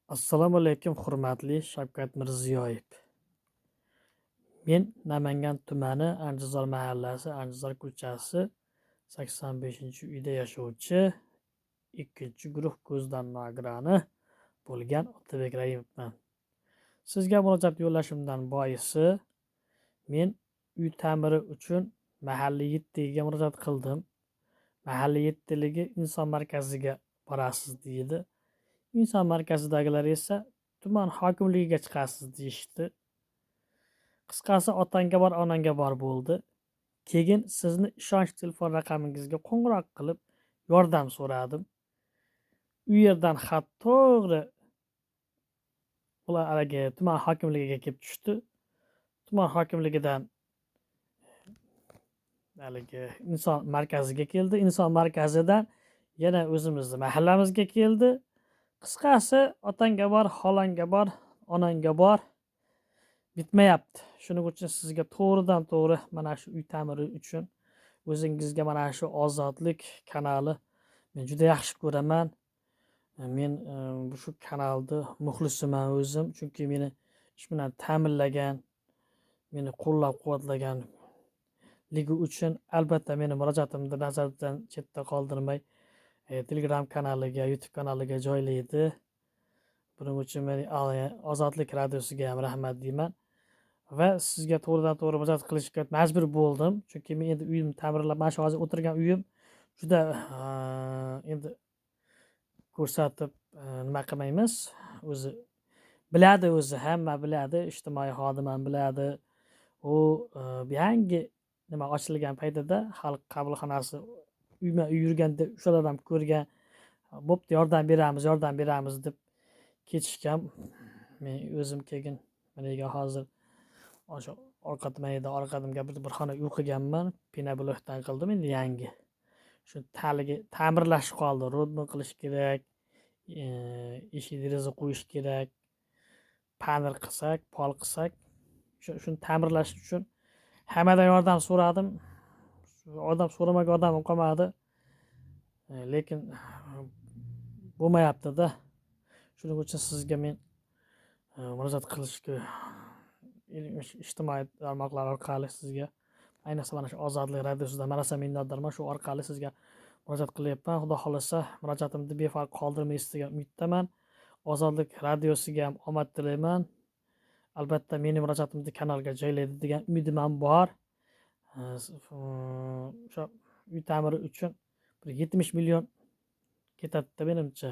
Assalomu alaykum, hurmatli Shavkat Mirziyoyev. Men Namangan tumani Anjizor mahallasi, Anjizor ko'chasi 85-uyda yashovchi 2-guruh ko'zdan nogironi bo'lgan Otabek Raimovman. Sizga murojaat yo'llashimdan boisi, men uy ta'miri uchun mahalla 7ga murojaat qildim. Mahalla 7ligi inson markaziga borasiz deydi. Inson markazidagilar esa tuman hokimligiga chiqasiz deyishdi. Qisqasi otangga bor, onangga bor bo'ldi. Keyin sizni ishonch telefon raqamingizga qo'ng'iroq qilib yordam so'radim. U yerdan xat to'g'ri ularga tuman hokimligiga kelib tushdi. Tuman hokimligidan inson markaziga keldi. Inson markazidan yana o'zimizni mahallamizga keldi. Qisqasi otangga bor, xolangga bor, onangga bor. Bitmayapti. Shuning uchun sizga to'g'ridan to'g'ri mana shu uy ta'miri uchun o'zingizga mana shu Ozodlik kanali men juda yaxshi ko'raman. Men shu kanalni muxlisiman o'zim, chunki meni ish bilan ta'minlagan, meni qo'llab-quvvatlaganligi uchun albatta meni murojaatimni nazardan chetda qoldirmay Telegram kanaliga, YouTube kanaliga joylaydi. Buning uchun men Ozodlik radiosiga ham rahmat deyman. Va sizga to'g'ridan to'g'ri murojaat qilishga majbur bo'ldim. Chunki men endi uyimni ta'mirlab, mana shu hozir o'tirgan uyim juda endi ko'rsatib nima qilmaymiz. O'zi biladi, hamma biladi, ijtimoiy xodim ham biladi. U yangi nima ochilgan paytida xalq qabulxonasi uyma-uy yurganda o'shalar ham ko'rgan. Bo'pti, yordam beramiz deb ketishgan. Men o'zim keyin menga hozir o'sha orqadimga bir xona uy qilganman, pinablokdan qildim endi yangi. Shu ta'mirlash qoldi, rodni qilish kerak, eshik deraza qo'yish kerak, panel qilsak, pol qilsak, shuni ta'mirlash uchun hammadan yordam so'radim. Odam so'ramagan odam qolmadi. Lekin bo'lmayapti-da. Shuning uchun sizga men murojaat qilishga ijtimoiy tarmoqlar orqali sizga, ayniqsa mana shu Ozodlik radiosidan marasa minnatdorman. Shu orqali sizga murojaat qilyapman. Xudo xolasa murojaatimni befarq qoldirmaysiz degan umiddaman. Ozodlik radiosiga ham omad tilayman. Albatta meni murojaatimni kanalga joylaydi degan umidim ham bor. O'sha uy ta'miri uchun bir 70 million ketadi menimcha.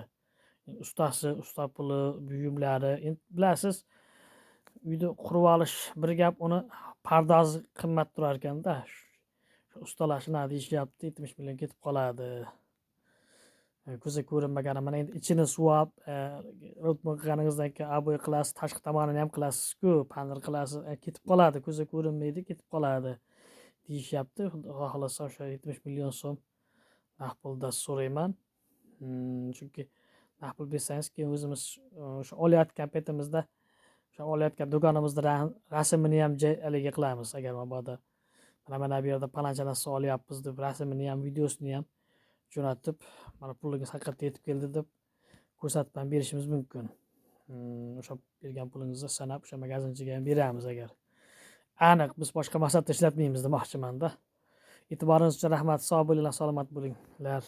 Ustasi, usta puli, buyumlari. Endi bilasiz, uyni qurib olish bir gap, uni pardozi qimmat turar ekanda. Shu ustalar shunaqa deyishyapti, 70 million ketib qoladi. Ko'zga ko'rinmagani mana endi ichini suvab, rotman qilganingizdan keyin aboy qilasiz, tashqi tomonini ham qilasiz-ku, panel qilasiz, ketib qoladi, ko'zga ko'rinmaydi, ketib qoladi deyishyapti. Xudo xolasa o'sha 70 million so'm naqd pulda so'rayman. Chunki naqd pul bersangiz, keyin o'zimiz o'sha olayotgan paytimizda o'sha olayotgan do'konimizni rasmini ham haligi qilamiz. Agar mabodo mana bu yerda paloncha narsa olyapmiz deb rasmini ham, videosini ham jo'natib, mana pulingiz haqiqatda yetib keldi deb ko'rsatib ham berishimiz mumkin. O'sha bergan pulingizni sanab o'sha magazinchiga ham beramiz agar. Aniq biz boshqa maqsadda ishlatmaymiz demoqchiman-da. E'tiboringiz uchun rahmat. Sog' bo'linglar, salomat bo'linglar.